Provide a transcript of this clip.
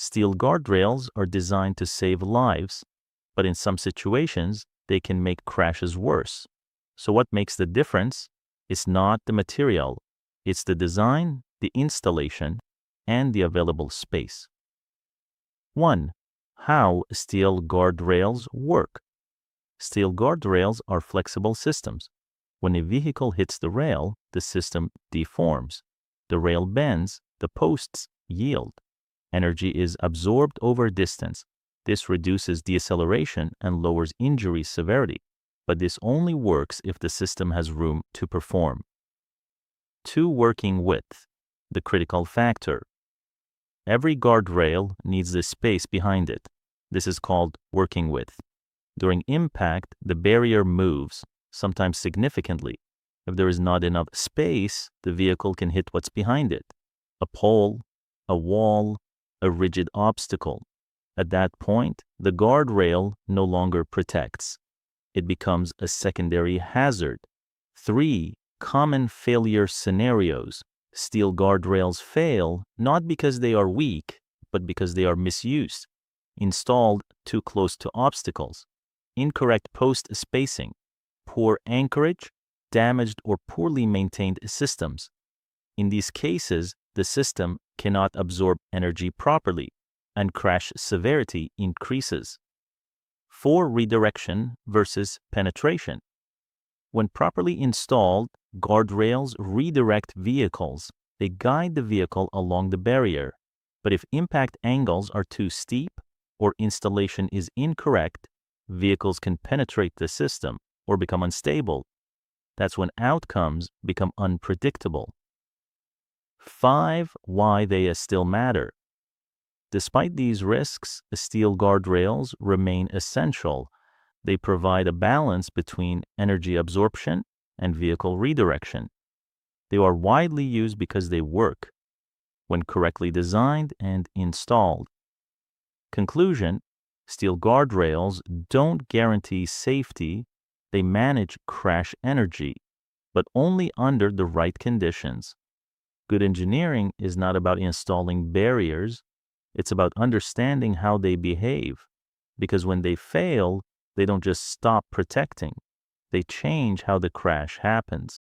Steel guardrails are designed to save lives, but in some situations, they can make crashes worse. So what makes the difference is not the material, it's the design, the installation, and the available space. 1. How steel guardrails work. Steel guardrails are flexible systems. When a vehicle hits the rail, the system deforms. The rail bends, the posts yield. Energy is absorbed over distance. This reduces deceleration and lowers injury severity, but this only works if the system has room to perform. 2. Working width, the critical factor. Every guardrail needs the space behind it. This is called working width. During impact, the barrier moves, sometimes significantly. If there is not enough space, the vehicle can hit what's behind it: a pole, a wall, a rigid obstacle. At that point, the guardrail no longer protects. It becomes a secondary hazard. 3. Common failure scenarios. Steel guardrails fail not because they are weak, but because they are misused. Installed too close to obstacles, incorrect post spacing, poor anchorage, damaged or poorly maintained systems. In these cases, the system cannot absorb energy properly, and crash severity increases. 4. Redirection versus penetration. When properly installed, guardrails redirect vehicles. They guide the vehicle along the barrier. But if impact angles are too steep or installation is incorrect, vehicles can penetrate the system or become unstable. That's when outcomes become unpredictable. 5. Why they still matter. Despite these risks, steel guardrails remain essential. They provide a balance between energy absorption and vehicle redirection. They are widely used because they work when correctly designed and installed. Conclusion: steel guardrails don't guarantee safety, they manage crash energy, but only under the right conditions. Good engineering is not about installing barriers, it's about understanding how they behave, because when they fail, they don't just stop protecting, they change how the crash happens.